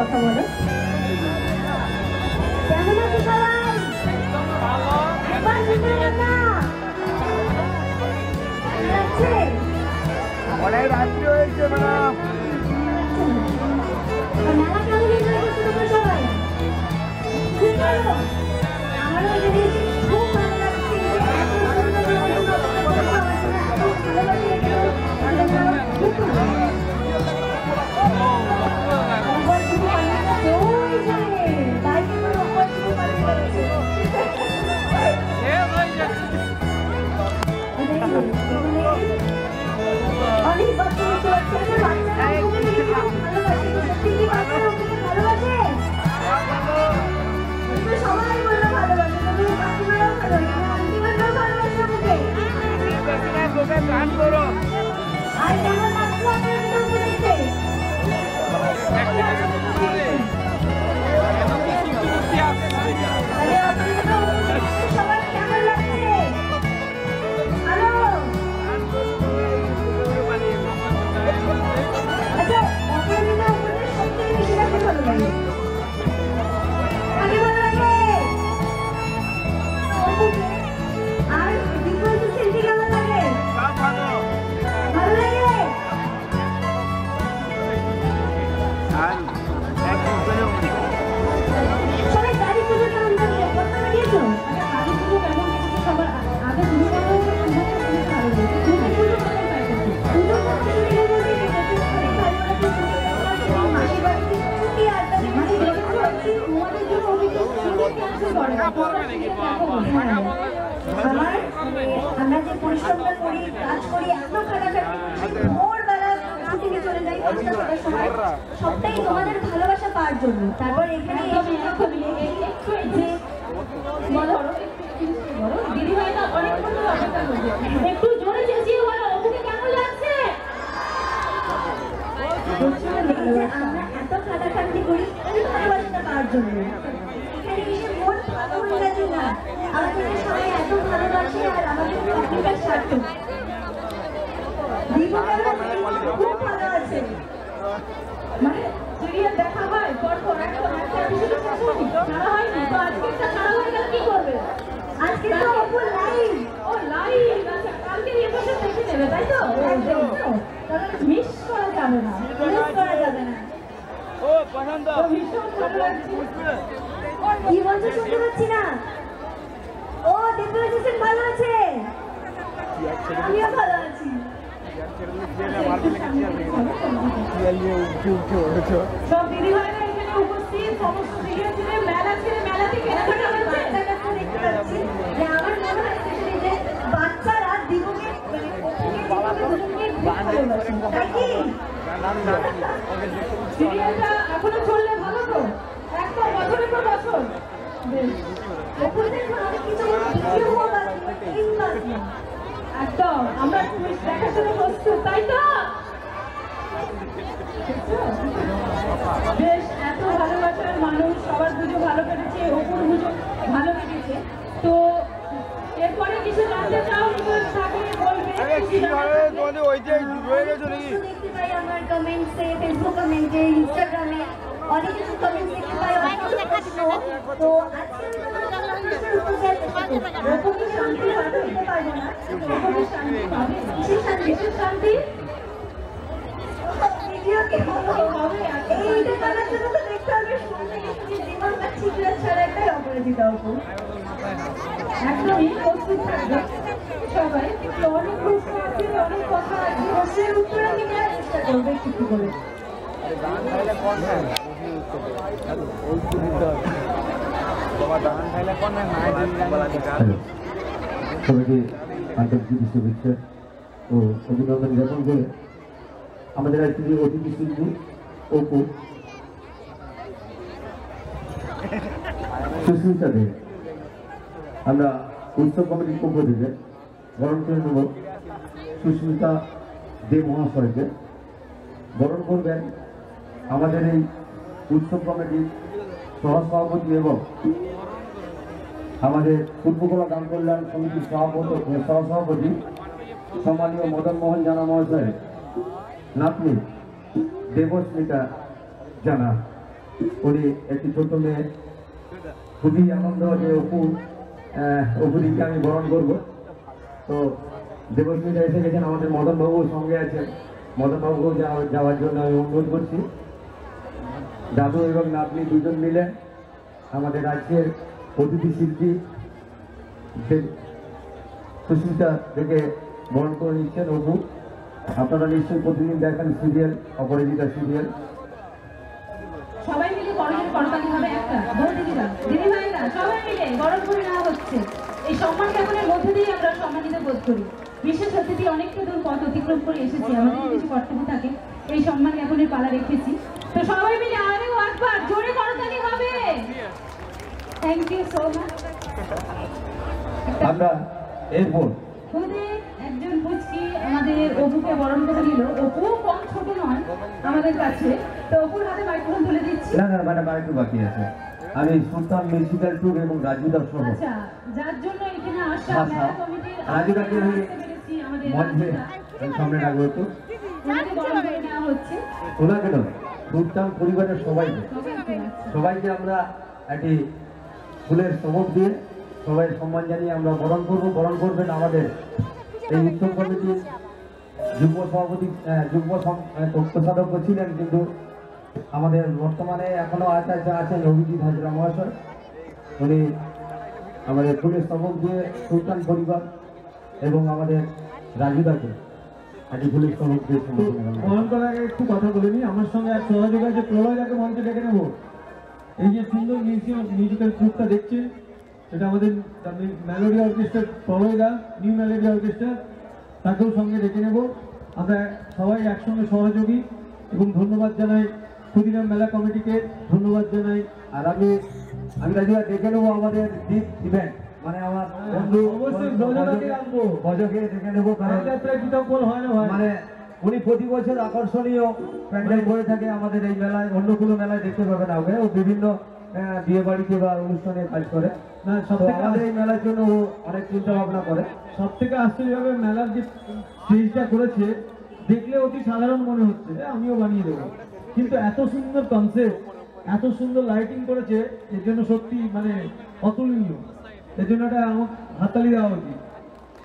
কথা বলো। কেমন আছো সবাই? একবার শুনে না অনেক রাত্রি হয়েছে ম্যাডাম। মেলা কেমন এনজয় করছো তোমরা সবাই? খুব ভালো। আমারও এখানে খুব ভালো লাগছে। অনেক বাচ্চা ভালোবাসে সবাই বললো ভালোবাসে, আর কেমন লাগছে সবাই কেমন লাগছে? হ্যালো, আচ্ছা অপরাজিতা আপনাদের সবথেকে বেশি কাকে ভালো লাগে? কাকে ভালো লাগে? আর বিপরীত সেলফি কেমন লাগে? ভালো লাগে? সবাই গাড়ি পুজো কেমন লাগছে? কত দিয়েছো? গাড়ি পুজো কেমন দেখেছো সবার? আগে পুজো কেমন ভালো লাগে? পুজো পুজো কেমন পাইছো? পুজো মাসি বাড়িতে ছুটি আড্ডা দিচ্ছি, তোমাদের জন্য আমরা যে পরিশ্রমটা করি, কাজ করি, এত খাটাখাটি ভোরবেলা শুটিংয়ে চলে যাই ৫টার সময়, সবটাই তোমাদের ভালোবাসা পাওয়ার জন্য। তারপর এখানে একটু জোরে চেঁচিয়ে বলো, ওকে কেমন লাগছে? আমরা এত খাটাখাটি করি এই ভালোবাসাটা পাওয়ার জন্য। এখানে এসে মন ভালো হয়ে গেছে না, আমাদেরকে সবাই এত ভালোবাসে আর আমাদের চাকরিটা সার্থক। খুব ভালো আছে, মানে সিরিয়াল দেখা হয় পরপর এখন একটা এপিসোড ছাড়া হয়নি, তো আজকে একটা ছাড়া হয়ে গেল, কি করবে? আজকে তো ওপর লাইভ। ও লাইভ, আচ্ছা কালকে এপিসোড দেখে নেবে, তাই তো? তাহলে মিস করা যাবে না, মিস করা যাবে না। ও পছন্দ, ভীষণ ভালো লাগছে। কি বলছো শুনতে পাচ্ছি না? ও দেখতে পাচ্ছেন ভালো আছে, আমিও ভালো আছি। সব দিদি ভাইরা এখানে উপস্থিত, সমস্ত দিদিরা মেলা ছেড়ে মেলাতে কেনাকাটা করছে। দেখতে পাচ্ছি যে আমার মনে হয় যে বাচ্চারা দিদিকে তাই কি? সিরিয়ালটা এখনো চললে ভালো তো, একটা বছরের পর বছর একদম আমরা দেখার জন্য প্রস্তুত, তাই তো? বেশ, এত ভালোবাসার মানুষ, সবার পুজো ভালো কেটেছে, অপুর পুজো ভালো কেটেছে। তো এরপরে কিছু জানতে চাও থাকলে বলবে। দেখতে পাই আমার কমেন্টসে, ফেসবুক কমেন্টে, ইনস্টাগ্রামে অনেক কিছু কমেন্ট দেখতে পাই, অনেক কিছু প্রশ্ন। তো আজকে শান্তি হয়তো দিতে পারবো না, শান্তি পাবে, কিসের শান্তি? কিসের শান্তি? এইটা করার জন্য তো দেখতে হবে জীবনটা ছিদ্র ছাড়া একটাই অপরাজিতা অপু। একদমই প্রস্তুত থাকবে সবাই। তো অনেক প্রশ্ন আছে, অনেক কথা আছে, প্রশ্নের উত্তর আমি দেওয়ার চেষ্টা করবো একটু করে। সবাইকে আন্তর্জাতিক শুভেচ্ছা ও অভিনন্দন জ্ঞাপন করে আমাদের আজকে যে অতিথি শিল্পী অপু সুস্মিতা দে, আমরা উৎসব কমিটির পক্ষ থেকে বরণ করে নেব সুস্মিতা দে মহাশয়কে। বরণ করবেন আমাদের এই উৎসব কমিটির সহসভাপতি এবং আমাদের পূর্বকলা গ্রাম কল্যাণ সমিতির সহসভাপতি সম্মানীয় মদন মোহন জানা মহাশয় নাতনি দেবস্মিতা জানা। উনি একটি ছোট মেয়ে, খুবই আনন্দ যে অপুদিকে আমি বরণ করবো। তো দেবস্মিতা এসে গেছেন, আমাদের মদনবাবু সঙ্গে আছেন, মদনবাবুকেও যাওয়ার জন্য আমি অনুরোধ করছি। দাদু এবং নাতনি দুজন মিলে আমাদের আজকের অতিথি শিল্পী সুস্মিতা থেকে বরণ করে নিচ্ছেন অপু। আপনারা নিশ্চয়ই প্রতিদিন দেখেন সিরিয়াল, অপরাজিতা সিরিয়াল। সবাই মিলে বড়দের করতালি হবে একটা, দিদিরা দিদি ভাইরা সবাই মিলে বরণ করে নেওয়া হচ্ছে। এই সম্মান জ্ঞাপনের মধ্যে দিয়ে আমরা সম্মানিত বোধ করি। বিশেষ অতিথি অনেকটা দূর পথ অতিক্রম করে এসেছি, আমাদের কিছু কর্তব্য থাকে, এই সম্মান জ্ঞাপনের পালা রেখেছি। তো সবাই মিলে আরেও একবার জোরে করতালি হবে। Thank you so much. আমরা এরপর একজন পুচকি আমাদের অপুকে বরণ করে নিল। অপু কম ছোট নয় আমাদের কাছে, তো অপুর হাতে মাইক্রোফোন তুলে দিচ্ছি। না ম্যাডাম, আর একটু বাকি আছে। আমি সুলতান মিউজিক্যাল ট্রুপ এবং রাজুদা সহ, আচ্ছা, যার জন্য এখানে আসা মেলা কমিটির রাজুদাকে আমি মঞ্চে সামনে রাখবো। একটু ওনাকে বরণ করে নেওয়া হচ্ছে। ওনাকে নয়, সুলতান পরিবারের সবাইকে আমরা একটি ফুলের চমক দিয়ে সবাই সম্মান জানিয়ে আমরা বরণ করবো। বরণ করবেন আমাদের এই উৎসব কমিটির যুগ্ম সভাপতি, যুগ্ম তত্ত্বাবধায়ক ছিলেন, কিন্তু আমাদের বর্তমানে এখনো আছেন অভিজিৎ হাজরা মহাশয়। উনি আমাদের ফুলের চমক দিয়ে সুলতান পরিবার এবং আমাদের রাজুদাকে একটি ফুলের চমক দিয়ে বরণ করার আগে একটু কথা বলে নিই। আমার সঙ্গে এক সহযোগ আছে, প্রলয়দাকে মঞ্চে ডেকে নেব। এই যে সুন্দর মিউজিক্যাল গ্রুপটা দেখছেন, এটা আমাদের মেলোডি অর্কেস্ট্রার প্রলয়দা, নিউ মেলোডি অর্কেস্ট্রা, তাকেও সঙ্গে ডেকে নেব। আমরা সবাই একসঙ্গে সহযোগী এবং ধন্যবাদ জানাই ক্ষুদিরাম মেলা কমিটিকে, ধন্যবাদ জানাই। আর আমি রাজুদা ডেকে নেবো আমাদের দ্বীপ ইভেন্ট, মানে আমার বন্ধু অবশ্যই ব্রজদাকে রাখবো, বজকে ডেকে নেবো, কারণ হয় না ভাই, মানে উনি প্রতি বছর আকর্ষণীয় প্যান্ডেল করে থাকে আমাদের এই মেলায়। অন্য কোনো মেলায় দেখতে পাবে না ওকে, ও বিভিন্ন বিয়ে বাড়িতে বা অনুষ্ঠানে কাজ করে না। আমাদের এই মেলার জন্য ও অনেক চিন্তা ভাবনা করে। সব থেকে আশ্চর্যভাবে মেলার যে স্টেজটা করেছে দেখলে অতি সাধারণ মনে হচ্ছে, আমিও বানিয়ে দেবো, কিন্তু এত সুন্দর কনসেপ্ট, এত সুন্দর লাইটিং করেছে, এর জন্য সত্যি মানে অতুলনীয়। এর জন্য একটা আমার হাততালি দেওয়া উচিত।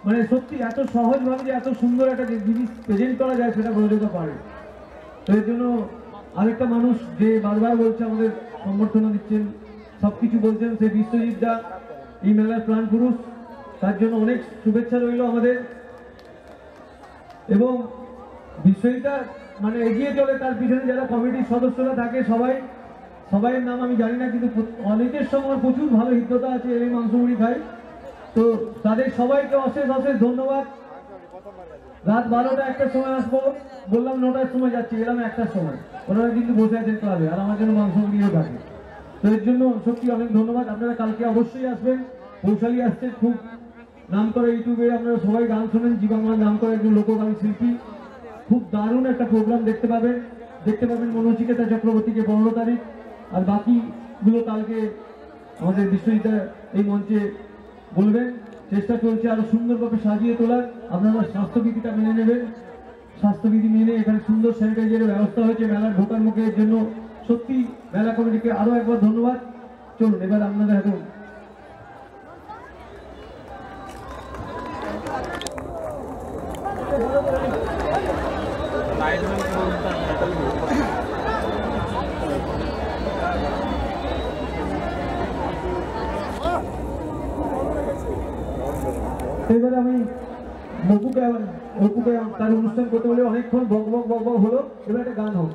মানে সত্যি এত সহজভাবে যে এত সুন্দর একটা জিনিস প্রেজেন্ট করা যায়, সেটা বোঝাতে পারে। তো এর জন্য আরেকটা মানুষ যে বারবার বলছে, আমাদের সম্বর্ধনা দিচ্ছেন, সবকিছু বলছেন, সেই বিশ্বজিৎ দা, এই মেলার প্রাণ পুরুষ, তার জন্য অনেক শুভেচ্ছা রইল আমাদের। এবং বিশ্বজিৎটা মানে এগিয়ে চলে, তার পিছনে যারা কমিটির সদস্যরা থাকে সবাইয়ের নাম আমি জানি না, কিন্তু অনেকের সঙ্গে আমার প্রচুর ভালো হৃদ্যতা আছে, এই মাংস মুড়ি খাই। তো তাদের সবাইকে অশেষ ধন্যবাদ। রাত 12টা 1টার সময় আসবো বললাম, 9টার সময় যাচ্ছি, এলাম 1টার সময়। ওনারা কিন্তু বসে আছেন ক্লাবে, আর আমার জন্য মাংস মুড়িও থাকে। তো এর জন্য সত্যি অনেক ধন্যবাদ। আপনারা কালকে অবশ্যই আসবেন। বৈশালী আসছে, খুব নাম করা, ইউটিউবে আপনারা সবাই গান শোনেন, জীবাংলার নাম করা একজন লোকগান শিল্পী। খুব দারুণ একটা প্রোগ্রাম দেখতে পাবেন মনোচিকেতা চক্রবর্তীকে 15 তারিখ। আর বাকিগুলো কালকে আমাদের বিশ্বজিৎ এই মঞ্চে বলবেন। চেষ্টা চলছে আরো সুন্দরভাবে সাজিয়ে তোলার। আপনারা স্বাস্থ্যবিধিটা মেনে নেবেন, স্বাস্থ্যবিধি মেনে এখানে সুন্দর স্যানিটাইজারের ব্যবস্থা হয়েছে মেলার ঢোকার মুখে। এর জন্য সত্যি মেলা কমিটিকে আরো একবার ধন্যবাদ। চলুন এবার আপনাদের এখন এবারে আমি অপুকে তার অনুষ্ঠান করতে হলে অনেকক্ষণ বক বক হলো, এবার একটা গান হোক।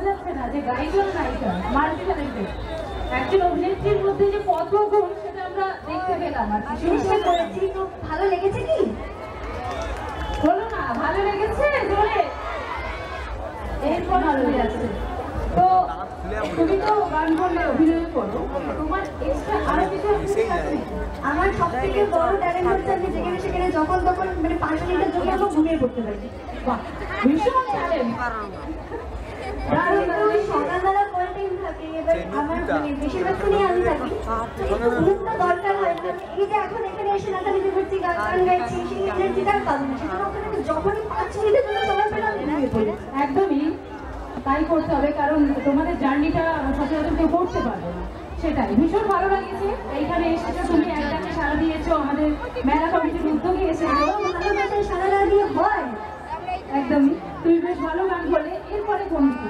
যাচ্ছে না যে গায়িকা নায়িকা মাল্টি ট্যালেন্টেড একজন অভিনেত্রীর মধ্যে যে পদ্মগুণ সেটা আমরা দেখতে পেলাম আর কি। চেষ্টা করেছি, তো ভালো লেগেছে কি? বলো না ভালো লেগেছে জোরে, এরপর ভালো লেগেছে। তো তুমি তো গান করলে অভিনয় করো, তোমার এক্সট্রা আরো কিছু আছে? আমার সব থেকে বড় ট্যালেন্ট হচ্ছে আমি যেখানে সেখানে যখন তখন মানে 5 মিনিটের জন্য আমি ঘুমিয়ে পড়তে পারি। বাহ, ভীষণ ট্যালেন্ট। ওই সকালবেলা কল টাইম থাকে, এবার আমার মানে বেশিরভাগ শুনি আমি থাকি, একটু ঘুমটা দরকার হয় না। এই যে এখন এখানে এসে নাচানাচি করছি, গান গাইছি, সেই এনার্জিটা পাবো না। সেটা ওখানে যখনই 5 মিনিটের জন্য সময় পেলাম ঘুমিয়ে পড়ি। একদমই তাই করতে হবে, কারণ তোমাদের জার্নিটা সচরাচর কেউ করতে পারবে না। সেটাই ভীষণ ভালো লাগছে এইখানে এসেছো, তুমি একটাকে সারা দিয়েছো, আমাদের মেলা কমিটির উদ্যোগে এসেছো। ভালোবাসায় সারা রাত দিয়ে হয়। একদমই, তুমি বেশ ভালো গান করলে। এরপরে কোন দিকে?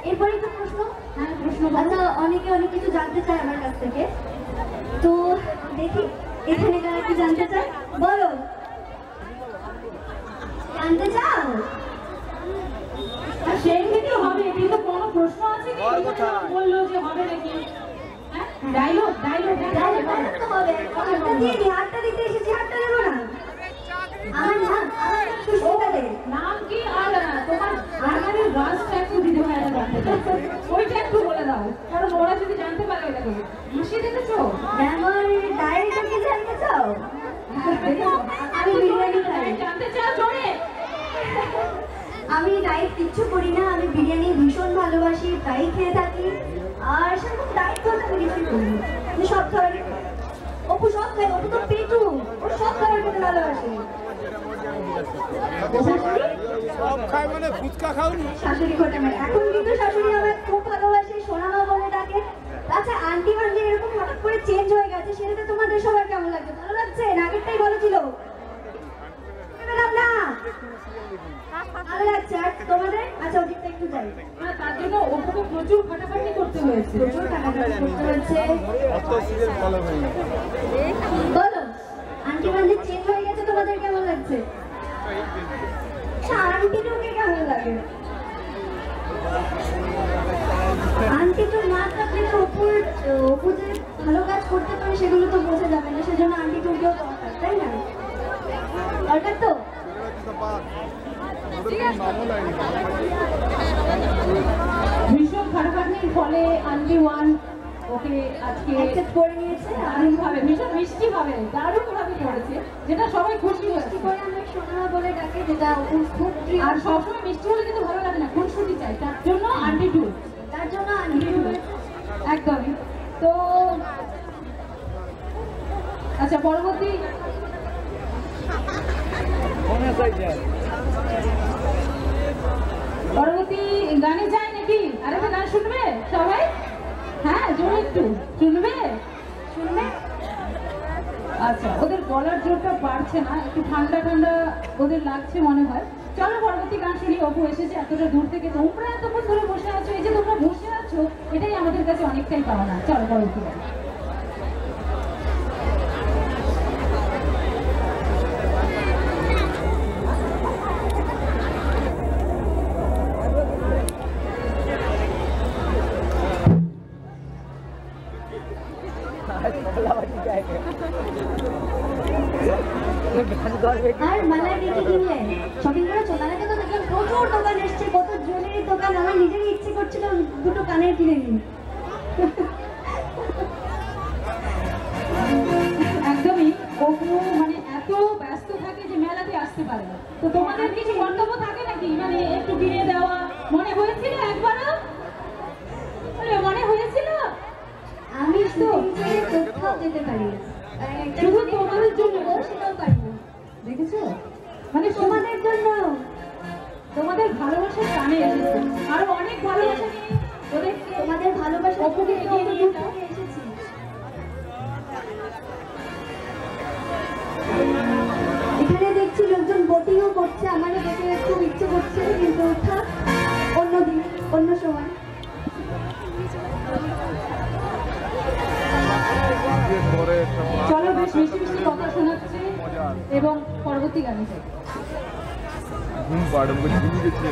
এরপরে তো প্রশ্ন। হ্যাঁ, প্রশ্ন বলো। আচ্ছা, অনেকে অনেক কিছু জানতে চায় আমার কাছ থেকে, তো দেখি এখানে কারা কি জানতে চায়, বলো। জানতে চাও? সেই থেকে হবে, কিন্তু কোনো প্রশ্ন আছে কি? বললো যে হবে নাকি? ডায়লগ ডায়লগ তাহলে বলো তো হবে। হাতটা দিয়ে দি, হাতটা দিতে এসেছি, হাতটা দেবো না। আমার নাম সুস্মিতা দে। নাম কি? আর তোমার গানের রাজটা একটু দিতে হয় না, জানতে চাই। ওইটা একটু বলে দাও, কারণ ওরা যদি জানতে পারে ওইটা করবে। হাসি দেখেছো? আমার ডায়েরিটা কি জানতে চাও? আমি বিরিয়ানি খাই। জানতে চাও জোরে? আমি ডায়েট কিচ্ছু করি না, আমি বিরিয়ানি ভীষণ ভালোবাসি, তাই খেয়ে থাকি। আর সেরকম ডায়েট করতে আমি কিছুই করি না, আমি সব খাবারই খাই। অপু সব খাই, অপু তো পেটু, ও সব খাবার খেতে ভালোবাসে। সব খায় মানে ফুচকা খাওনি? শাশুড়ি ঘটে মানে এখন কিন্তু শাশুড়ি আমার খুব ভালোবাসে, সোনামা বলে ডাকে। আচ্ছা, আন্টি বান্টি এরকম হঠাৎ করে চেঞ্জ হয়ে গেছে, সেটা তোমাদের সবার কেমন লাগছে? ভালো লাগছে? আগেরটাই ভালো ছিল? না ভালো লাগছে। আর তোমাদের? আচ্ছা, ওদিকটা একটু যাই। তার জন্য ওকে প্রচুর খাটাখাটি করতে হয়েছে। প্রচুর টাকাটাকি করতে হচ্ছে। অত সিরিয়াল ফলো হয়নি। বলো, আন্টি বান্টি চেঞ্জ হয়ে গেছে, তোমাদের কেমন লাগছে? আন্টি টুকে কেমন লাগে? আন্টি তো না থাকলে তো অপু যে ভালো কাজ করতে পারে সেগুলো তো বোঝা যাবে না, সেজন্য আন্টি টুকেও দরকার, তাই না? দরকার তো। ভীষণ খাটাখাটির ফলে আন্টি ওয়ান ওকে আজকে অ্যাকসেপ্ট করে নিয়েছে। দারুণ ভাবে, ভীষণ মিষ্টি ভাবে, দারুণ ভাবে করেছে, যেটা সবাই খুশি হয়েছে। করে আমরা সোনা বলে ডাকে, যেটা অপুর খুব প্রিয়। আর সবসময় মিষ্টি হলে কিন্তু ভালো লাগে না, খুনসুটি চাই, তার জন্য আন্টি টু। তার জন্য আন্টি টু। একদমই। তো আচ্ছা, পরবর্তী পরবর্তী গানে যায় নাকি? আরেকটা গান শুনবে সবাই? হ্যাঁ, জোরে একটু শুনবে? শুনবে? আচ্ছা, ওদের গলার জোরটা বাড়ছে না, একটু ঠান্ডা ঠান্ডা ওদের লাগছে মনে হয়। চলো পরবর্তী গান শুনি। অপু এসেছে এতটা দূর থেকে, তোমরা এতক্ষণ ধরে বসে আছো, এই যে তোমরা বসে আছো এটাই আমাদের কাছে অনেকটাই পাওনা। চলো পরবর্তী গান। আর মেলায় দেখে কিনলে শপিং করেছো? মেলাতে তো দেখলাম প্রচুর দোকান এসছে, কত জুয়েলারির দোকান। আমার নিজেরই ইচ্ছে করছিল দুটো কানের কিনে নিই। একদমই, অপু মানে এত ব্যস্ত থাকে যে মেলাতে আসতে পারে না। তো তোমাদের কিছু মন্তব্য থাকে নাকি? মানে একটু কিনে দেওয়া মনে হয়েছিল একবারও? মনে হয়েছিল? আমি তো কোথাও যেতে পারি না, শুধু তোমাদের জন্য সেটাও পারি না। দেখেছো? মানে তোমাদের জন্য, তোমাদের ভালোবাসার টানে এসেছে, আরো অনেক ভালোবাসা নিয়ে ওদেরকে, তোমাদের ভালোবাসা অপুকে এগিয়ে নিয়ে যাও। এসেছি। এখানে দেখছি লোকজন বোটিংও করছে, আমারও দেখে খুব ইচ্ছে করছে, কিন্তু থাক, অন্যদিন অন্য সময়। চলো, বেশ মিষ্টি মিষ্টি কথা শোনাচ্ছে এবং পরবর্তী গানে যাই। ঘুম পাড়, ঘুমিয়ে গেছি।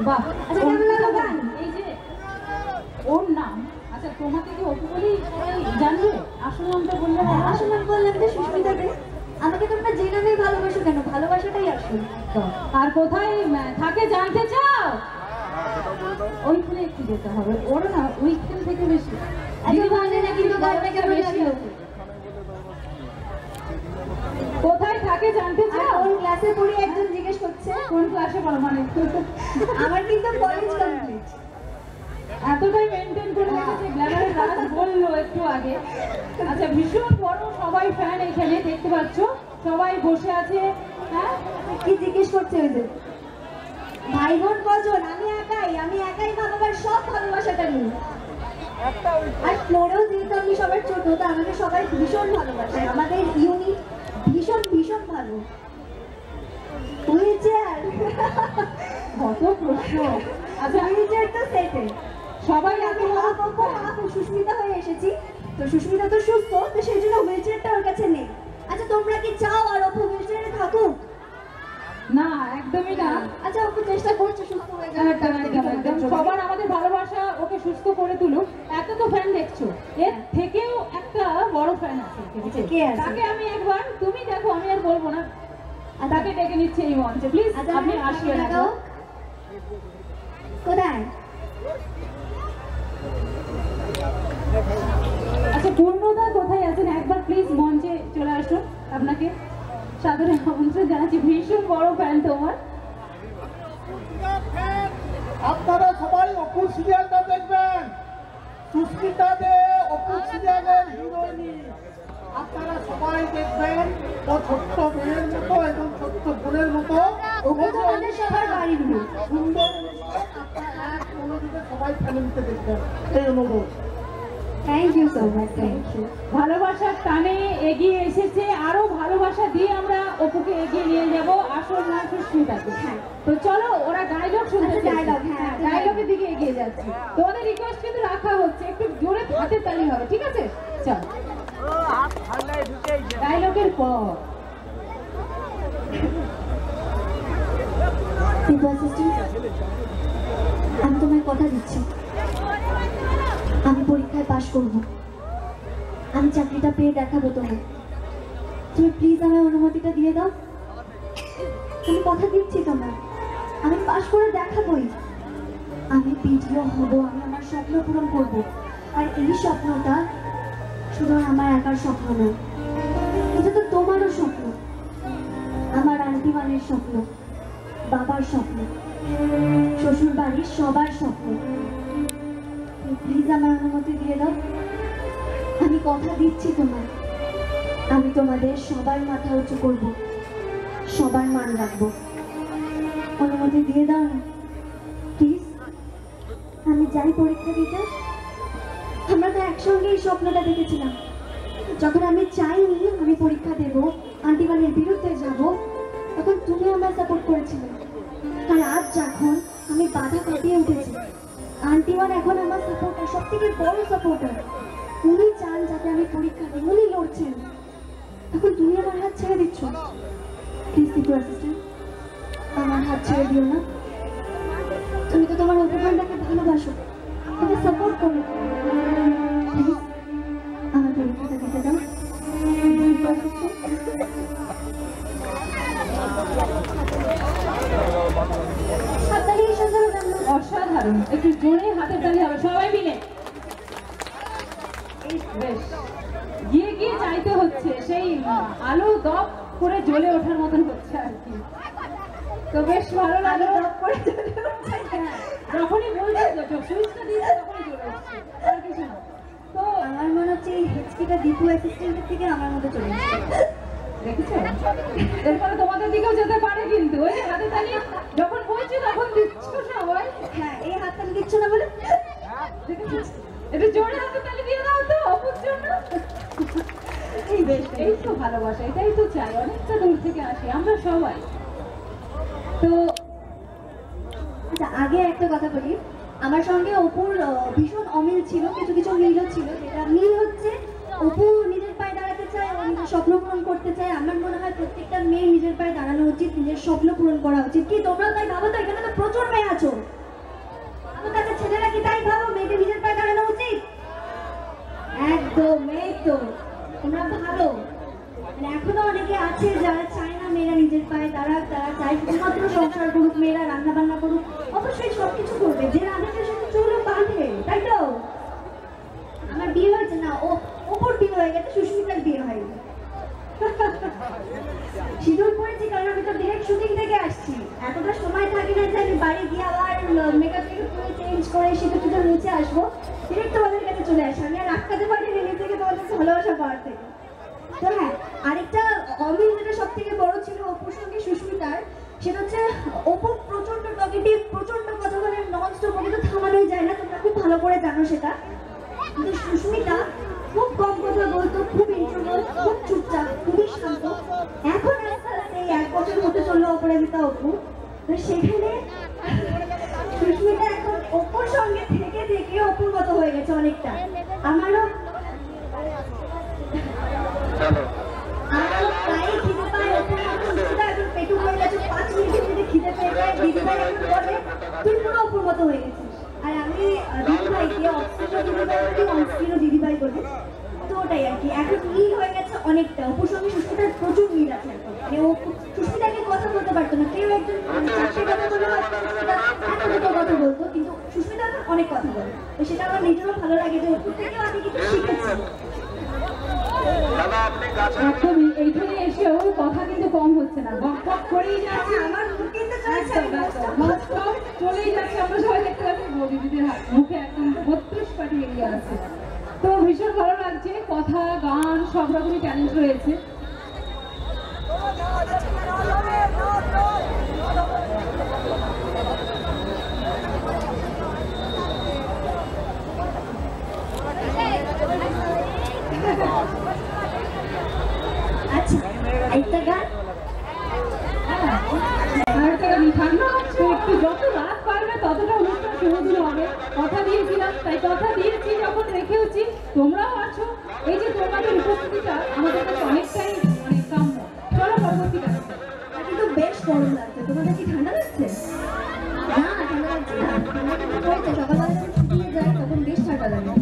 বাহ, আচ্ছা কেমন লাগলো গান? এই যে ওর নাম, আচ্ছা তোমাকে কি অপু বলেই সবাই জানবে? আসল নামটা বললে না? আসল নাম বললাম যে সুস্মিতাকে। আমাকে তোমরা যে নামেই ভালোবাসো কেন, ভালোবাসাটাই আসল। আর কোথায় থাকে জানতে চাও? ওইখানে একটু যেতে হবে, ওর না ওইখান থেকে বেশি। আচ্ছা মানে না কিন্তু গানটা কেমন লাগলো? কোথায় থাকে জানতে আর চাও? কোন ক্লাসে পড়ি একজন জিজ্ঞেস করছে। কোন ক্লাসে পড়ো? মানে আমার কিন্তু কলেজ কমপ্লিট। এতটাই মেনটেন করে রেখেছে, গ্ল্যামারের রাজ বললো একটু আগে। আচ্ছা, ভীষণ বড় সবাই ফ্যান এখানে দেখতে পাচ্ছ, সবাই বসে আছে। হ্যাঁ, কি জিজ্ঞেস করছে ওই যে? ভাই বোন কজন? আমি একাই মা বাবার সব ভালোবাসাটা নিই। আর ফ্লোরেও যেহেতু আমি সবার ছোট, তো আমাকে সবাই ভীষণ ভালোবাসে। আমাদের ইউনিট ভীষণ ভীষণ ভালো। হুইলচেয়ার কত প্রশ্ন। আচ্ছা, হুইলচেয়ার তো সেটে সবাই আমি আপু সুস্মিতা হয়ে এসেছি। তো সুস্মিতা তো সুস্থ, তো সেই জন্য হুইলচেয়ারটা ওর কাছে নেই। আচ্ছা তোমরা কি চাও আর অপু হুইলচেয়ারে থাকুক? না, একদমই না। আচ্ছা অপু চেষ্টা করছে সুস্থ হয়ে একদম একদম একদম সবার আমাদের ভালোবাসা, ওকে সুস্থ করে তুলুক। এত তো ফ্যান দেখছো, এর থেকেও একটা বড় ফ্যান আছে। কে আছে? তাকে আমি একবার, তুমি দেখো, আমি আর বলবো না, তাকে ডেকে নিচ্ছে এই মঞ্চে। প্লিজ আপনি আসবেন। কোথায়? আচ্ছা, পূর্ণদা কোথায় আছেন? একবার প্লিজ মঞ্চে চলে আসুন। আপনাকে সাদরে আমন্ত্রণ জানাচ্ছি, ভীষণ বড় ফ্যান তোমার। আপনারা সবাই অপুর সিরিয়ালটা দেখবেন। সুস্মিতা দে অপু সিরিয়ালের হিরোইনি আপনারা সবাই দেখবেন ও ছোট্ট মেয়ের মতো এবং ছোট্ট বোনের মতো অপু তো আমাদের সবার বাড়ির মেয়ে। সুন্দর আপনারা অনুরোধে সবাই ফ্যামিলিতে দেখবেন এই অনুরোধ। Thank you so much, thank you. ভালোবাসার টানে এগিয়ে এসেছে, আরো ভালোবাসা দিয়ে আমরা অপুকে এগিয়ে নিয়ে যাব আসল নাম সুস্মিতাকে। তো চলো ওরা ডায়লগ শুনতে আচ্ছা, dialogue, হ্যাঁ, ডায়লগের দিকে এগিয়ে যাচ্ছে। তোমাদের রিকোয়েস্ট কিন্তু রাখা হচ্ছে, একটু জোরে হাতের তালি হবে, ঠিক আছে? চল ডায়লগের পর দীপু অ্যাসিস্ট্যান্ট, আমি তোমায় কথা দিচ্ছি, আমি পরীক্ষায় পাশ করব, আমি চাকরিটা পেয়ে দেখাবো তোমায়। তুমি প্লিজ আমায় অনুমতিটা দিয়ে দাও। আমি কথা দিচ্ছি তোমায়, আমি পাশ করে দেখাবোই। আমি ভিডিও হব, আমি আমার স্বপ্ন পূরণ করব। আর এই স্বপ্নটা শুধু আমার একার স্বপ্ন নয়, এটা তো তোমারও স্বপ্ন, আমার আন্টি মানের স্বপ্ন, বাবার স্বপ্ন, শ্বশুর বাড়ির সবার স্বপ্ন। প্লিজ আমার অনুমতি দিয়ে দাও। আমি কথা দিচ্ছি তোমার, আমি তোমাদের সবার মাথা উঁচু করব, সবার মান রাখবো। অনুমতি দিয়ে দাও না প্লিজ। আমি যাই পরীক্ষা দিতে। আমরা তো একসঙ্গে এই স্বপ্নটা দেখেছিলাম। যখন আমি চাইনি আমি পরীক্ষা দেব, আন্টিমানের বিরুদ্ধে যাব, তখন তুমি আমার সাপোর্ট করেছিলে। আর আজ যখন আমি বাধা কাটিয়ে উঠেছি, আন্টিমান এখন আমার সাপোর্টার, সব থেকে বড় সাপোর্টার। উনি চান যাতে আমি পরীক্ষা দিই, উনি লড়ছেন, তখন তুমি আমার হাত ছেড়ে দিচ্ছ। প্লিজ দীপু অ্যাসিস্ট্যান্ট, আমার হাত ছেড়ে দিও না। তুমি তো তোমার উপকারটাকে ভালোবাসো, তাকে সাপোর্ট করো। প্লিজ আমার পরীক্ষাটা দিতে দাও। দীপু অ্যাসিস্ট্যান্ট, হাততালি সাধারণ আমরা। অসাধারণ, একটু জোরে হাতের তালি হবে সবাই মিলে। বেশ, গিয়ে গিয়ে চাইতে হচ্ছে, সেই আলো দপ করে জ্বলে ওঠার মতন হচ্ছে আর কি। তো বেশ ভালো লাগলো, দপ করে জ্বলে উঠছে। যখনই বলছি সুইচটা দিয়েছে তখনই জ্বলে উঠছে, আর কিছু না। তো আমার মনে হচ্ছে এই হেচকিটা দীপু অ্যাসিস্ট্যান্টের থেকে আমার মধ্যে চলে এসেছে। দেখেছো, এরপরে তোমাদের দিকেও যেতে পারে কিন্তু। ওই যে হাতে তালি যখন বলছি তখন দিচ্ছ সবাই। হ্যাঁ, এই হাততালি দিচ্ছ না বলে দেখেছো, একটু জোরে হাতে তালি দিয়ে দাও তো অপুর জন্য। এই বেশ, এই তো ভালোবাসা, এটাই তো চাই। অনেকটা দূর থেকে আসি আমরা সবাই। তো আচ্ছা, আগে একটা কথা বলি, আমার সঙ্গে অপুর ভীষণ অমিল ছিল, কিছু কিছু মিলও ছিল। যেটা মিল হচ্ছে, অপু নিজের পায়ে দাঁড়াতে চায়, ও নিজের স্বপ্ন পূরণ করতে চায়। আমার মনে হয় প্রত্যেকটা মেয়ে নিজের পায়ে দাঁড়ানো উচিত, নিজের স্বপ্ন পূরণ করা উচিত। কি তোমরা তাই ভাবো? তো এখানে তো প্রচুর মেয়ে আছো, আমার কাছে ছেলেরা কি তাই ভাবো মেয়েকে নিজের পায়ে দাঁড়ানো উচিত? একদম, এই তো তোমরা ভালো। মানে এখনো অনেকে আছে যারা চায় না মেয়েরা নিজের পায়ে দাঁড়াক, তারা চায় শুধুমাত্র সংসার করুক, মেয়েরা রান্না বান্না করুক। অবশ্যই সবকিছু করবে, যে রান্নাটা সাথে চুলও বাঁধে, তাই তো? আমার বিয়ে হয়েছে না, ওপর বিয়ে হয়ে গেছে, সুস্মিতার বিয়ে হয়নি। সিঁদুর পরেছি কারণ আমি তো ডিরেক্ট শুটিং থেকে আসছি, এতটা সময় থাকে না যে আমি বাড়ি গিয়ে আবার মেকআপ করে চেঞ্জ করে সিঁদুর টুদুর মুছে আসবো। ডিরেক্ট তোমাদের কাছে চলে আসি, আমি আর আটকাতে পারিনি নিজেকে তোমাদের ভালোবাসা পাওয়ার থেকে। তো হ্যাঁ, আরেকটা অমিল যেটা সব থেকে বড় ছিল অপুর সঙ্গে সুস্মিতার, সেটা হচ্ছে অপু প্রচন্ড টকেটিভ, প্রচন্ড কথা বলে, নন স্টপ, ওকে তো থামানোই যায় না, তোমরা খুব ভালো করে জানো সেটা। কিন্তু সুস্মিতা খুব কম কথা বলতো, খুব ইন্ট্রোভার্ট, খুব চুপচাপ, খুবই শান্ত। এখন আস্তে আস্তে এই 1 বছর হতে চললো অপরাজিতা অপু, তো সেখানে সুস্মিতা এখন অপুর সঙ্গে থেকে থেকে অপুর মতো হয়ে গেছে অনেকটা। আমারও প্রায় খিদে পায় অপুর মতো। সুস্মিতা এখন পেটু হয়ে গেছে, 5 মিনিটের মধ্যে খিদে পেয়ে যায়। দিদিভাই এখন বলে তুই পুরো অপুর মতো হয়ে গেছিস। আর আমি দিদিভাইকে অক্সিজেন দিদিভাই বলি, অক্সিজেন দিদিভাই বলি। তো ওটাই আর কি, এখন মিল হয়ে গেছে অনেকটা। অপুর সঙ্গে সুস্মিতার প্রচুর মিল আছে এখন। মানে ও সুস্মিতাকে কথা বলতে পারতো না, কেউ একজন 4টে কথা বলে কথা বলতো, কিন্তু সুস্মিতা এখন অনেক কথা বলে। তো সেটা আমার নিজেরও ভালো লাগে যে অপুর থেকেও আমি কিছু শিখেছি। একদমই, এইখানে এসেও কথা কিন্তু কম হচ্ছে না, বক বক করেই যাচ্ছে। আমার মুখে তো চলছে, ননস্টপ চলেই যাচ্ছে। আমরা সবাই দেখতে পাচ্ছি দিদিদের মুখে একদম 32 পাটি এরিয়া আছে। তো ভীষণ ভালো লাগছে, কথা গান সব রকমই ট্যালেন্ট রয়েছে। আচ্ছা একটা গান একটু যত রাত পারবে ততটা অনুষ্ঠান সুমধুর হবে। কথা দিয়েছিলাম, তাই কথা দিয়েছি যখন রেখেওছি। তোমরাও আছো, এই যে তোমাদের উপস্থিতিটা আমাদের কাছে অনেকটাই মানে কাম্য। চলো পরবর্তী গান। কিন্তু বেশ গরম লাগছে, তোমাদের কি ঠান্ডা লাগছে? না ঠান্ডা লাগছে না, ঠান্ডা কিন্তু পড়ছে। সকালবেলা যখন শুকিয়ে যায় তখন বেশ ঠান্ডা লাগে।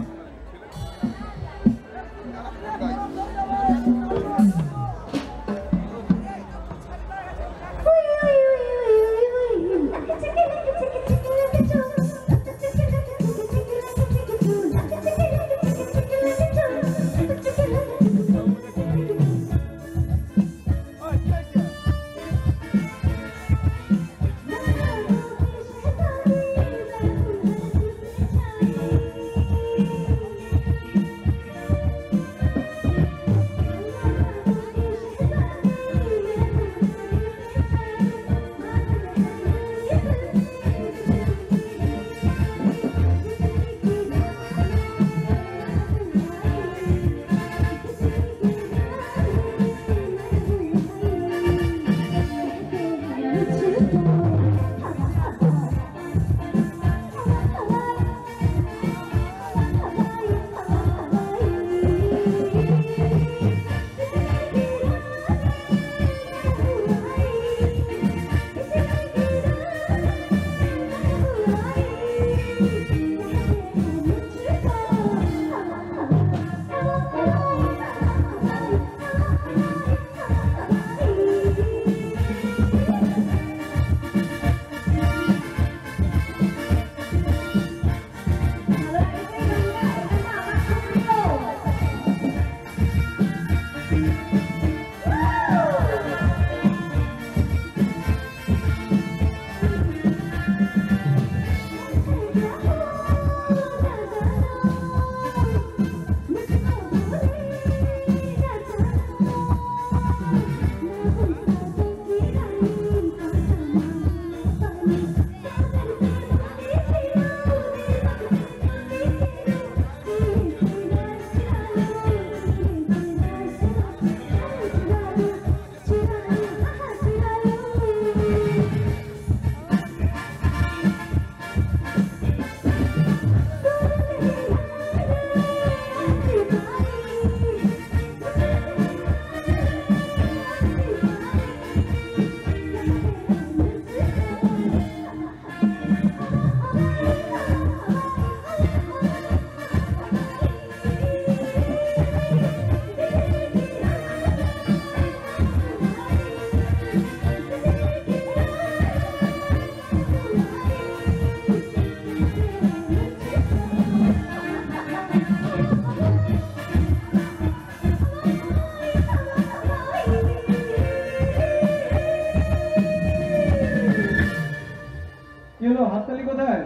হাততালি কোথায়?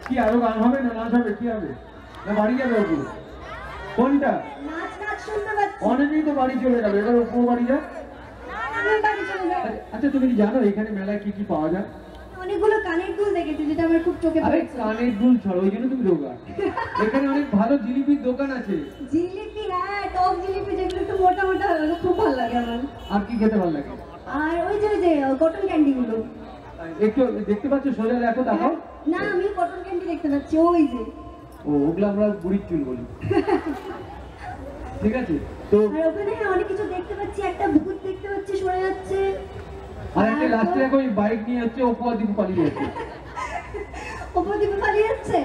কি আরো গান হবে না নাচ হবে, কি হবে না বাড়ি যাবে? ওপু কোনটা? অনেকেই তো বাড়ি চলে যাবে, এবার ওপু বাড়ি যা। আচ্ছা তুমি কি জানো এখানে মেলায় কি কি পাওয়া যায়? অনেকগুলো কানের দুল দেখেছি, যেটা আমার খুব চোখে আরে পড়েছে। কানের দুল ছড়ো, ওই জন্য তুমি রোগা। এখানে অনেক ভালো জিলিপির দোকান আছে। জিলিপি, হ্যাঁ টক জিলিপি, যেগুলো একটু মোটা মোটা হয়, ওগুলো খুব ভালো লাগে আমার। আর কি খেতে ভালো লাগে? আর ওই যে কটন ক্যান্ডি গুলো একটু দেখতে পাচ্ছ, সোজা দেখো দেখো। না আমি কটন ক্যান্ডি দেখতে পাচ্ছি, ওই যে। ও ওগুলো আমরা বুড়ির চুল বলি। ঠিক আছে তো। আর ওখানে অনেক কিছু দেখতে পাচ্ছি, একটা ভূত দেখতে পাচ্ছি সরে যাচ্ছে। আর একটা লাস্টে ওই বাইক নিয়ে হচ্ছে ওপর দিকে পালিয়ে যাচ্ছে। ওপর দিকে পালিয়ে যাচ্ছে।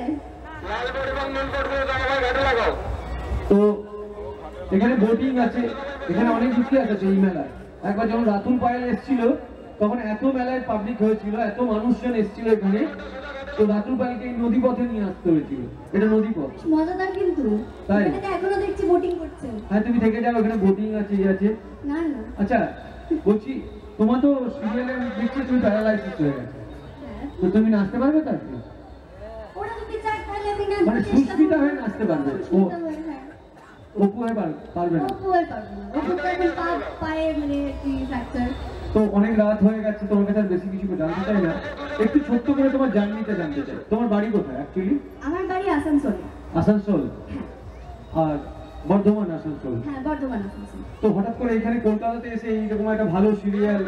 তো এখানে বোটিং আছে, এখানে অনেক কিছু আছে এই মেলায়। একবার যখন রাতুল পায়েল এসেছিল তখন এত মেলায় পাবলিক হয়েছিল, এত মানুষজন এসেছিল এখানে, তো রাতুল পালকে এই নদী পথে নিয়ে আসতে হয়েছিল, এটা নদী পথ। মজাদার কিন্তু তাই? এখানে তো এখনো দেখছি বোটিং করছে। হ্যাঁ তুমি থেকে যাও, ওখানে বোটিং আছে, আছে। না না আচ্ছা বলছি, তোমার তো সিরিয়ালে দেখছি তুমি প্যারালাইসিস হয়ে গেছে, হ্যাঁ, তো তুমি নাচতে পারবে তো আজকে? ওরা যদি চায় তাহলে আমি না মানে সুস্মিতা হয়ে নাচতে পারবে, ও অপু হয়ে পারবে না। অপু আর পারবে না, অপু তো এখন পায়ে মানে কি ফ্র্যাকচার। তো অনেক রাত হয়ে গেছে, তোমার কাছে আর বেশি কিছু জানতে চাই না, একটু ছোট্ট করে তোমার জার্নিটা জানতে চাই। তোমার বাড়ি কোথায় অ্যাকচুয়ালি? আমার বাড়ি আসানসোলে। আসানসোল? আর বর্ধমান আসানসোল? হ্যাঁ বর্ধমান আসানসোল। তো হঠাৎ করে এখানে কলকাতাতে এসে এইরকম একটা ভালো সিরিয়াল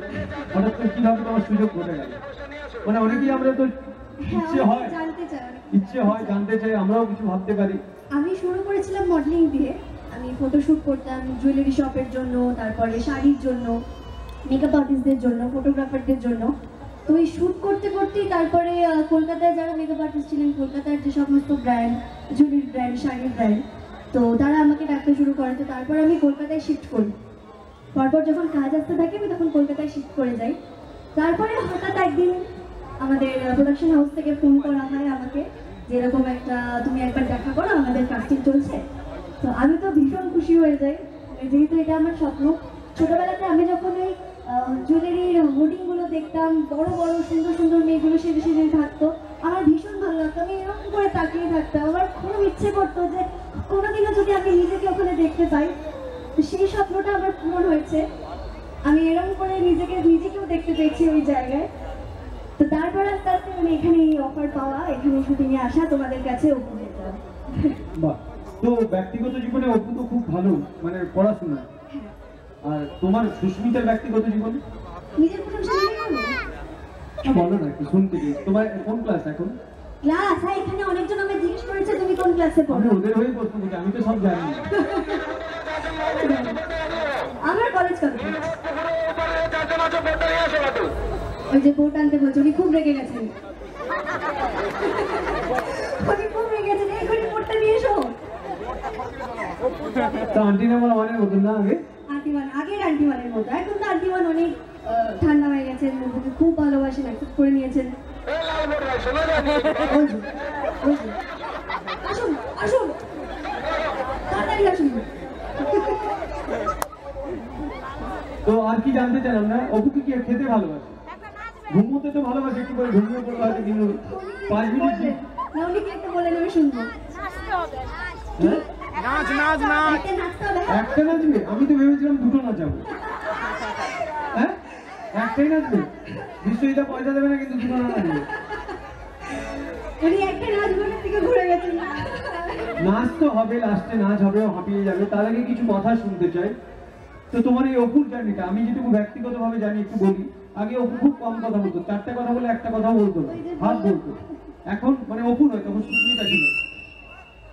হঠাৎ করে কিভাবে তোমার সুযোগ ঘটে গেল? মানে অনেকেই আমরা তো ইচ্ছে হ্যাঁ, হয়, জানতে চাই অনেক। ইচ্ছে হয়, জানতে চাই, আমরাও কিছু ভাবতে পারি। আমি শুরু করেছিলাম মডেলিং দিয়ে। আমি ফটোশুট করতাম জুয়েলারি শপের জন্য, তারপরে শাড়ির জন্য, মেকআপ আর্টিস্টদের জন্য, ফটোগ্রাফারদের জন্য। তো এই শ্যুট করতে করতেই তারপরে কলকাতায় যারা মেকআপ আর্টিস্ট ছিলেন, কলকাতার যে সমস্ত ব্র্যান্ড, জুয়েলারি ব্র্যান্ড, শাড়ির ব্র্যান্ড, তো তারা আমাকে ডাকতে শুরু করে। তো তারপর আমি কলকাতায় শিফট করি। পরপর যখন কাজ আসতে থাকে আমি তখন কলকাতায় শিফট করে যাই। তারপরে হঠাৎ একদিন আমাদের প্রোডাকশন হাউস থেকে ফোন করা হয় আমাকে, যেরকম একটা তুমি একবার দেখা করো, আমাদের কাস্টিং চলছে। তো আমি তো ভীষণ খুশি হয়ে যাই, যেহেতু এটা আমার স্বপ্ন। ছোটবেলাতে আমি যখন ওই জুয়েলারির হোর্ডিংগুলো দেখতাম, বড় বড় সুন্দর সুন্দর মেয়েগুলো সেজে সেজে থাকতো, আমার ভীষণ ভালো লাগতো। আমি এরকম করে তাকিয়ে থাকতাম, আমার খুব ইচ্ছে করতো যে কোনোদিনও যদি আমি নিজেকে ওখানে দেখতে পাই। তো সেই স্বপ্নটা আমার পূরণ হয়েছে, আমি এরকম করে নিজেকেও দেখতে পেয়েছি ওই জায়গায়। তো তারপর আস্তে আস্তে মানে এখানে এই অফার পাওয়া, এখানে শুটিংয়ে আসা, তোমাদের কাছে উপস্থিত হওয়া। বাহ। তো ব্যক্তিগত জীবনে অপু তো খুব ভালো, মানে পড়াশোনা। আর তোমার সুস্মিতার ব্যক্তিগত জীবন? নিজের প্রশংসা নিজে করবো? বলো না, একটু শুনতে চাই। তোমার কোন ক্লাস এখন? ক্লাস? হ্যাঁ, এখানে অনেকজন আমাকে জিজ্ঞেস করেছে তুমি কোন ক্লাসে আমি পড়ো। ওদের হয়ে প্রশ্ন করছি, আমি তো সব জানি না। আমার কলেজ কবে? ওই যে বোট আনতে বলছো, উনি খুব রেগে গেছেন। উনি খুব রেগে গেছেন, এখনই বোটটা নিয়ে এসো। তো আন্টি নাম্বার ওয়ানের মতন না আগে? আন্টিমান, আগের আন্টিমানের মতো। এখন তো আন্টিমান অনেক ঠান্ডা হয়ে গেছেন, ওকে খুব ভালোবাসেন, অ্যাকসেপ্ট করে নিয়েছেন। ওই যে, ওই যে। আসুন আসুন, তাড়াতাড়ি আসুন। তো আর কি জানতে চান আমরা? অপুকে কি খেতে ভালোবাসে? ঘুমোতে তো ভালোবাসে, একটু করে ঘুমিয়ে পড়লো হয়তো, কিন্তু 5 মিনিট। না, উনি কি একটা বলেন, আমি শুনবো। হ্যাঁ? নাচ নাচ নাচ একটা নাচতে হবে। একটা নাচবে? আমি তো ভেবেছিলাম দুটো নাচাবো। হ্যাঁ, একটাই নাচবে? বিশ্বজিৎ পয়সা দেবে না কিন্তু দুটো নাচবে। উনি একটা নাচগুলোর দিকে ঘুরে গেছেন। নাচ তো হবে, লাস্টে নাচ হবে, হাঁপিয়ে যাবে। তার আগে কিছু কথা শুনতে চাই। তো তোমার এই অপুর জার্নিটা আমি যেটুকু ব্যক্তিগতভাবে জানি একটু বলি। আগে অপু খুব কম কথা বলতো, 4টে কথা বলে একটা কথা বলতো না, হাত বলতো। এখন মানে অপু নয়, তখন সুস্মিতা ছিল।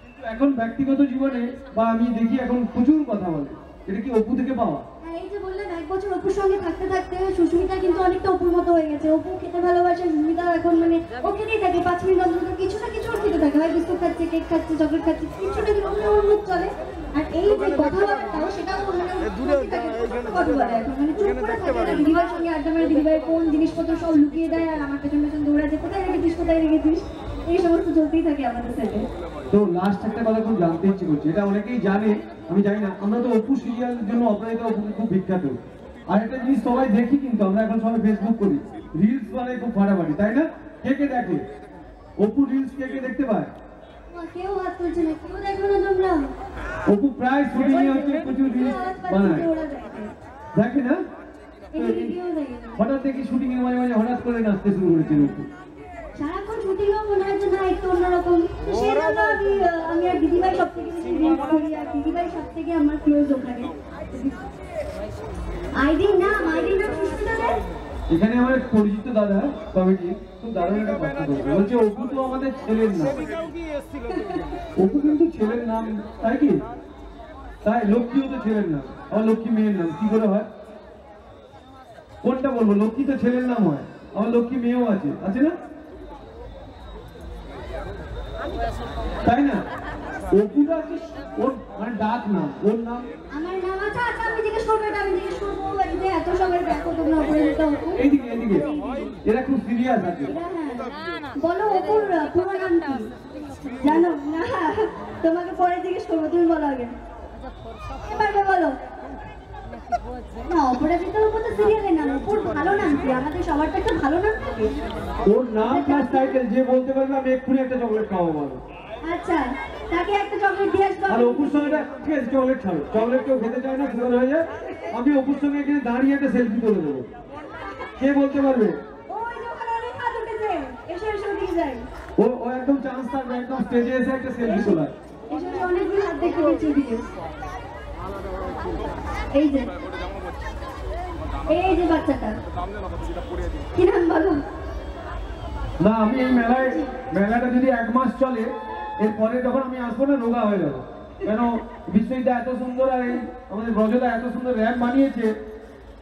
কিন্তু এখন ব্যক্তিগত জীবনে বা আমি দেখি এখন প্রচুর কথা বলে। এটা কি অপু থেকে পাওয়া? হ্যাঁ, এই যে বললেন 1 বছর অপুর সঙ্গে থাকতে থাকতে সুস্মিতা কিন্তু অনেকটা অপুর মতো হয়ে গেছে। অপু খেতে ভালোবাসে, সুস্মিতা এখন মানে ও খেতেই থাকে, 5 মিনিট অন্তর কিছু না কিছু ওর খেতে থাকে। হয় বিস্কুট খাচ্ছে, কেক খাচ্ছে, চকলেট খাচ্ছে, কিছুটা কিন্তু ওর মুখ চলে। আর এই যে কথা বলাটাও, সেটাও মানে কথা বলে এখন, মানে চুপ করে থাকে না। দিদিভাইয়ের সঙ্গে আড্ডা মারে, দিদিভাইয়ের কোন জিনিসপত্র সব লুকিয়ে দেয়, আর আমার পেছন পেছন দৌড়াচ্ছে, কোথায় রেখেছিস, কোথায় রেখেছিস, এই সমস্ত চলতেই থাকে আমাদের সাথে। তো লাস্ট একটা কথা খুব জানতে ইচ্ছে করছে, এটা অনেকেই জানে, আমি জানি না। আমরা তো অপু সিরিয়ালের জন্য অপরাজিত অপু খুব বিখ্যাত। আর একটা জিনিস সবাই দেখি, কিন্তু আমরা এখন সবাই ফেসবুক করি, রিলস বানাই খুব ফাটাফাটি, তাই না? কে কে দেখে অপু রিলস? কে কে দেখতে পায়? কেউ হাত তুলছে না, কেউ দেখো না তোমরা। অপু প্রায় শুটিং এ হচ্ছে প্রচুর রিলস বানায়, দেখে না? হঠাৎ দেখি শুটিং এর মাঝে মাঝে হঠাৎ করে নাচতে শুরু করেছিল অপু। সারাক্ষণ শুটিংও মনে হয় যে না একটু অন্যরকম। সেই জন্য আমি আর দিদিভাই সব থেকে বেশি রিলস করি, আর দিদিভাই সব থেকে আমার ক্লোজ ওখানে। আইডির নাম সুস্মিতা দেব। এখানে আমার এক পরিচিত দাদা কমিটি খুব দারুণ একটা কথা বলছে, অপু তো আমাদের ছেলের নাম। অপু কিন্তু ছেলের নাম, তাই কি? তাই লক্ষ্মীও তো ছেলের নাম, আবার লক্ষ্মী মেয়ের নাম কি করে হয়? কোনটা বলবো? লক্ষ্মী তো ছেলের নাম হয়, আবার লক্ষ্মী মেয়েও আছে, আছে না? তাই না? অপুটা হচ্ছে ওর মানে ডাক নাম, ওর নাম আমার নাম আচ্ছা আচ্ছা আমি জিজ্ঞেস করবো, এটা আমি জিজ্ঞেস করবো, এই যে এত সময় দেখো তোমরা অপরাজিতা অপু, এইদিকে এইদিকে, এরা খুব সিরিয়াস আছে। বলো অপুর পুরো নাম কি জানো? না তোমাকে পরে জিজ্ঞেস করবো, তুমি বলো আগে। এবার বলো। না অপরাজিতার উপর তো সিরিয়ালের নাম, অপুর ভালো নাম কি? আমাদের সবার তো একটা ভালো নাম থাকে। ওর নাম প্লাস টাইটেল যে বলতে পারবে আমি এক্ষুনি একটা চকলেট খাওয়াবো বলো। আচ্ছা তাকে একটা চকলেট দিয়ে আসবো। আর অপুর সঙ্গে ঠিক আছে চকলেট খাবে, চকলেট কেউ খেতে চায় না, সুগার হয়ে যায়। আমি অপুর সঙ্গে এখানে দাঁড়িয়ে একটা সেলফি তুলে দেবো, কে বলতে পারবে? ওই যে ওখানে অনেক হাত উঠেছে, এসে এসে দিয়ে যায়। ও ও একদম চান্স থাকবে একদম স্টেজে এসে একটা সেলফি তোলার। এসে এসে অনেকগুলো হাত দেখতে পেয়েছি ওদিকে। এই যে এই যে বাচ্চাটা কি নাম বলো? না আমি এই মেলাটা যদি 1 মাস চলে, এরপরে যখন আমি আসবো না রোগা হয়ে যাবো, কেন বিশ্বজিৎ এত সুন্দর আর এই আমাদের ব্রজদা এত সুন্দর র্যাপ বানিয়েছে,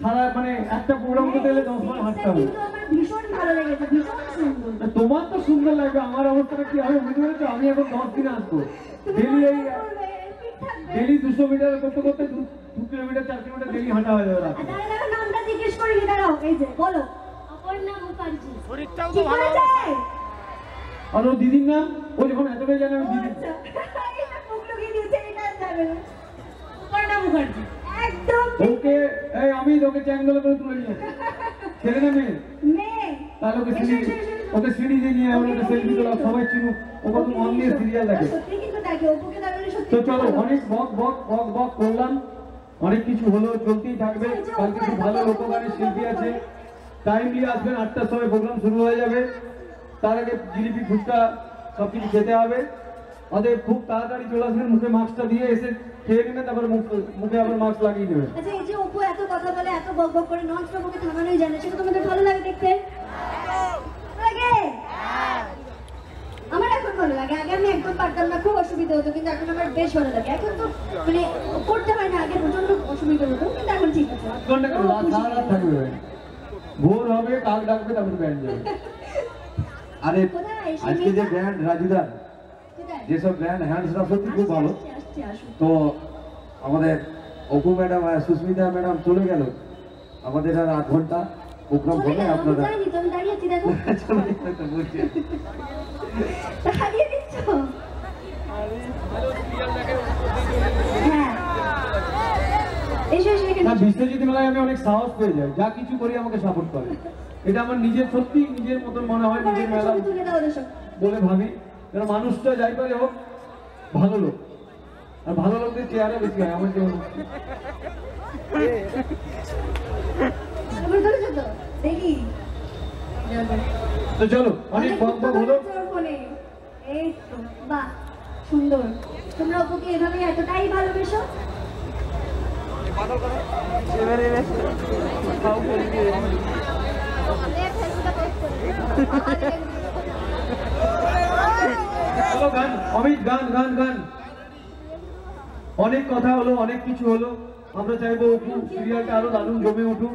সারা মানে একটা প্রোগ্রাম করতে গেলে 10 বার হাঁটতে হবে। কিন্তু আমার ভীষণ ভালো লেগেছে, ভীষণ সুন্দর। তোমার তো সুন্দর লাগবে, আমার অবস্থাটা কি হবে বুঝতে পেরেছো? আমি এখন 10 দিনে আসবো, ডেলি 200 মিটার করতে করতে 2 কিলোমিটার 4 কিলোমিটার ডেলি হাঁটা হয়ে যাবে রাতে। দাঁড়াও নামটা জিজ্ঞেস করি, দাঁড়াও এই যে বলো। অপর্ণা মুখার্জি। শরীরটাও কি তো ভালো হয়েছে? আর ওর দিদির নাম ও যখন এতটাই জানে আমি দিদি। আচ্ছা এটা মুখ লুকিয়ে দিয়েছে, এটা জানে না। অপর্ণা মুখার্জি একদম ওকে এই আমি তোকে চ্যাঙ্গলে করে তুলে নিয়ে ছেলে না মেয়ে? মেয়ে। তাহলে ওকে সিঁড়ি দিয়ে নিয়ে আমরা একটা সেলফি তোলা, সবাই চিনুক, ও কত মন দিয়ে সিরিয়াল দেখে। সত্যি কিন্তু দেখে অপুকে দাঁড়ালে সত্যি। তো চলো অনেক বক করলাম, অনেক কিছু হলো, চলতেই থাকবে। কালকে খুব ভালো লোকগানের শিল্পী আছে, টাইমলি আসবেন, 8টার সময় প্রোগ্রাম শুরু হয়ে যাবে। তার আগে জিলিপি ফুচকা সব কিছু খেতে হবে, অতএব খুব তাড়াতাড়ি চলে আসবেন, মুখে মাস্কটা দিয়ে এসে খেয়ে নেবেন, তারপরে মুখে আবার মাস্ক লাগিয়ে দেবেন। আচ্ছা এই যে অপু এত কথা বলে, এত বক বক করে, নন স্টপ ওকে থামানোই জানে, সেটা তোমাদের ভালো লাগে দেখতে? লাগে? আমার এখন ভালো লাগে, আগে আমি একদম পারতাম না, খুব অসুবিধা হতো, কিন্তু এখন আমার বেশ ভালো লাগে। এখন তো মানে করতে হয় না, আগে প্রচন্ড অসুবিধা হতো, কিন্তু এখন ঠিক আছে। সারা রাত থাকবে, ভোর হবে, কাক ডাকবে, তারপরে ব্যান্ড যাবে। আরে কোথায়? আজকে যে ব্যান্ড রাজুদার কোথায়? যেসব ব্যান্ড হ্যান্ডসরা সত্যি খুব ভালো। আসছে আসুন। তো আমাদের অপু ম্যাডাম আর সুস্মিতা ম্যাডাম চলে গেল, আমাদের আর 8 ঘন্টা প্রোগ্রাম চলে হবে। গেল, আমি আপনারা জানি তো, আমি দাঁড়িয়ে আছি দেখো। চলে গেল তো বলছি। দাঁড়িয়ে দিচ্ছ? হ্যাঁ এসো এসো এখানে। না বিশ্বজিৎ মেলায় আমি অনেক সাহস পেয়ে যাই, যা কিছু করি আমাকে সাপোর্ট করে, এটা আমার নিজের সত্যি নিজের মতন মনে হয়, নিজের একটা মেলা ছবি তুলে দাও ওদের সব। বলে ভাবি। কারণ মানুষটা যাই পারে হোক ভালো লোক, আর ভালো লোকদের চেহারা বেশি হয় আমার যেমন। ছবি তুলেছো তো? দেখি। তো চলো অনেক বক হলো। ফোনে। এই তো বাহ সুন্দর। তোমরা অপুকে এভাবে এতটাই ভালোবেসো? চলো গান, অমিত গান গান গান। অনেক কথা হলো, অনেক কিছু হলো, আমরা চাইবো অপু সিরিয়ালটা আরো দারুণ জমে উঠুক।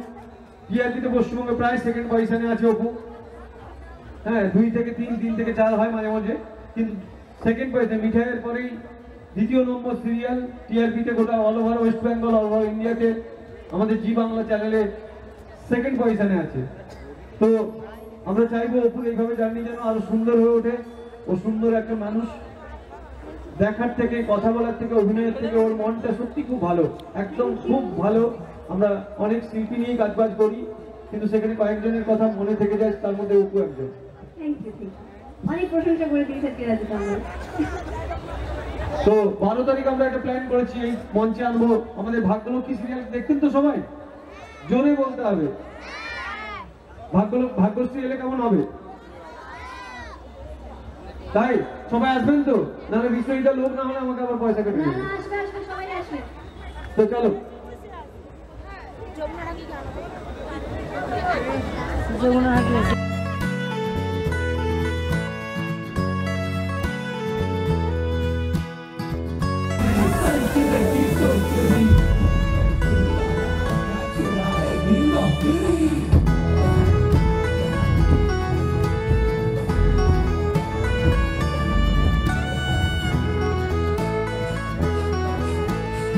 টিআরপিতে পশ্চিমবঙ্গে প্রায় সেকেন্ড পজিশনে আছে অপু। হ্যাঁ 2 থেকে 3, 3 থেকে 4 হয় মাঝে মাঝে, কিন্তু সেকেন্ড পজিশন মিঠাইয়ের পরেই 2য় নম্বর সিরিয়াল টিআরপিতে গোটা all over West Bengal, all over ইন্ডিয়াতে আমাদের জি বাংলা চ্যানেলে সেকেন্ড পজিশনে আছে। তো আমরা চাইবো অপুর এইভাবে জার্নি যেন আরো সুন্দর হয়ে ওঠে। ও সুন্দর একটা মানুষ, দেখার থেকে, কথা বলার থেকে, অভিনয়ের থেকে ওর মনটা সত্যি খুব ভালো, একদম খুব ভালো। আমরা অনেক শিল্পী নিয়ে কাজবাজ করি, কিন্তু সেখানে কয়েকজনের কথা মনে থেকে যায়, তার মধ্যে অপু একজন। Thank you. অনেক প্রশংসা করে দিয়েছে রাজু আমার। তো 12 তারিখ আমরা একটা প্ল্যান করেছি, এই মঞ্চে আনবো আমাদের ভাগ্যলক্ষ্মী সিরিয়াল। দেখতেন তো সবাই? জোরে বলতে হবে। ভাগ্যশ্রী এলে কেমন হবে? তাই সবাই আসবেন তো? নাহলে বিশ্বজিৎ লোক না হলে আমাকে আবার পয়সা কেটে না দেবে। না আসবে আসবে, সবাই আসবে। তো চলো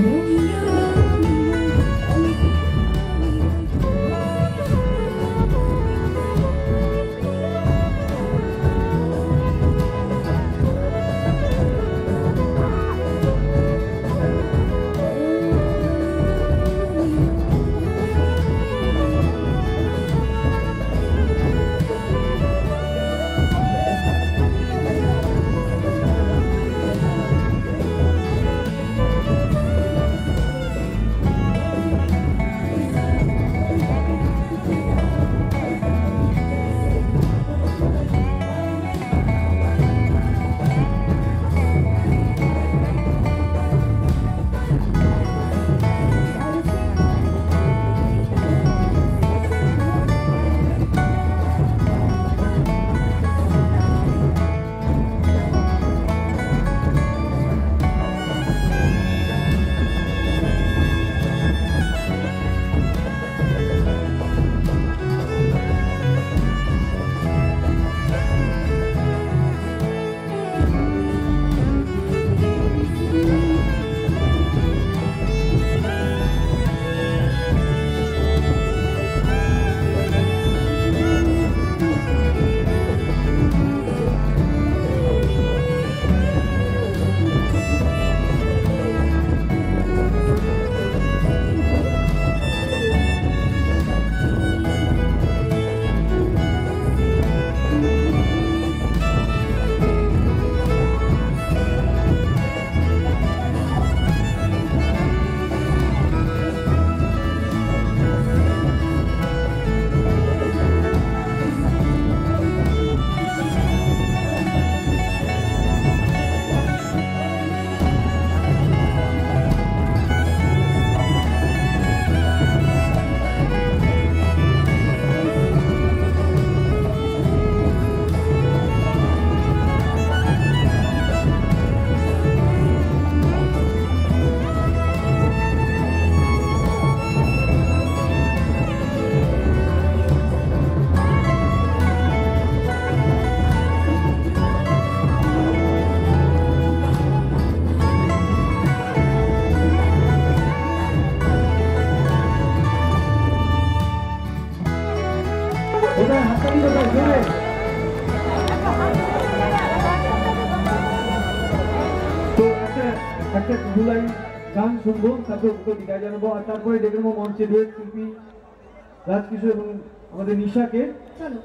Oh, একটা দুলাই গান শুনবো, তারপরে ওকে বিদায় জানাবো, আর তারপরে ডেকে নেবো মঞ্চে দিয়ে শিল্পী রাজকিশোর এবং আমাদের নিশাকে। চলো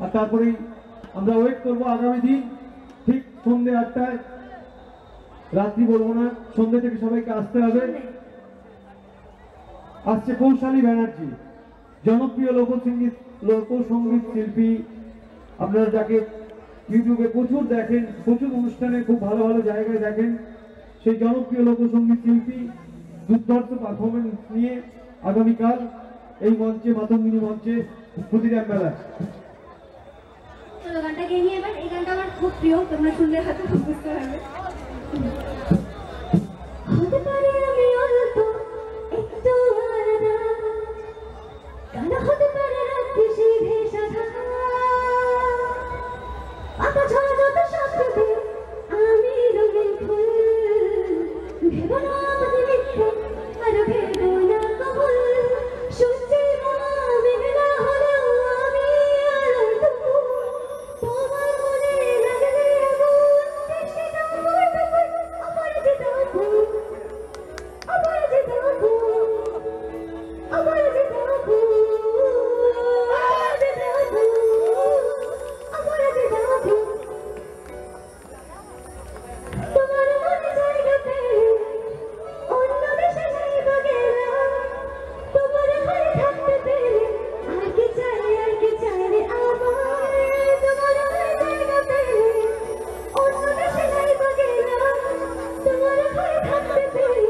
আর তারপরেই আমরা ওয়েট করবো আগামী দিন ঠিক সন্ধ্যে 8টায়, রাত্রি বলবো না, সন্ধ্যে থেকে সবাইকে আসতে হবে। আসছে কৌশালী ব্যানার্জি, জনপ্রিয় লোকসঙ্গীত শিল্পী, আপনারা যাকে ইউটিউবে প্রচুর দেখেন, প্রচুর অনুষ্ঠানে খুব ভালো ভালো জায়গায় দেখেন, সেই জনপ্রিয় লোকসঙ্গীত শিল্পী দুর্ধর্ষ পারফরমেন্স নিয়ে আগামীকাল এই মঞ্চে, মাতঙ্গিনী মঞ্চে, ক্ষুদিরাম মেলায়। চলো গানটা গেয়ে নিয়ে এবার, এই গানটা আমার খুব প্রিয়, তোমরা শুনলে হয়তো বুঝতে পারবে। হতে পারে আমি অল্প একটু আলাদা, গান হতে পারে রাত্রি সিধে সাধা, পাতা ঝরা যত শব্দে আমি রঙিন ফুল, ভেবো না আমাদের মিথ্যে, আর ভেবো না কবুল, সূর্যের মামা মেঘে না হলেও আমি আলোর টুকু, তোমার মনে লাগলে আগুন, দেশে দাও টুকু, অপরাজিত ফুল, অপরাজিত ফুল, অপরাজিত ফুল, অপরাজিত ফুল, অপরাজিত ফুল। তোমার মনে জায়গা পেয়ে অন্য দেশে যাইবা গেলাম, তোমার ঘরে থাকতে পেরে আর কি চাই, আর কি চাই রে আমার। তোমার মনে জায়গা পেয়ে অন্য দেশে যাইবা গেলাম, তোমার ঘরে থাকতে পেরে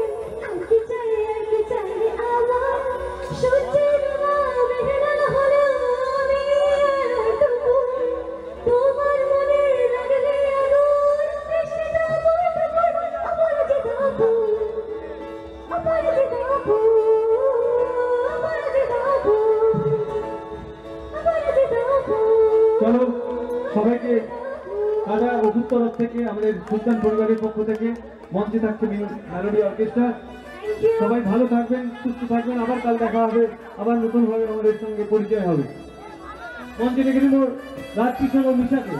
আর কি চাই, আর কি চাই রে আমার। সূর্যের মামা মেঘে না হলেও আমি আলোর টুকু, তোমার মনে লাগলে আগুন, দেশে যাবো টুকু, অপরাজিত ফুল, অপরাজিত ফুল, অপরাজিত ফুল, অপরাজিত ফুল। চলো সবাইকে কাজা ওষুধ তরফ থেকে, আমাদের সুলতান পরিবারের পক্ষ থেকে মঞ্চে থাকছে মেলোডি অর্কেস্ট্রা। সবাই ভালো থাকবেন, সুস্থ থাকবেন, আবার কাল দেখা হবে, আবার নতুন ভাবে আমাদের সঙ্গে পরিচয় হবে। মঞ্চে ডেকে নেব রাজকিশোর ও নিশাকে।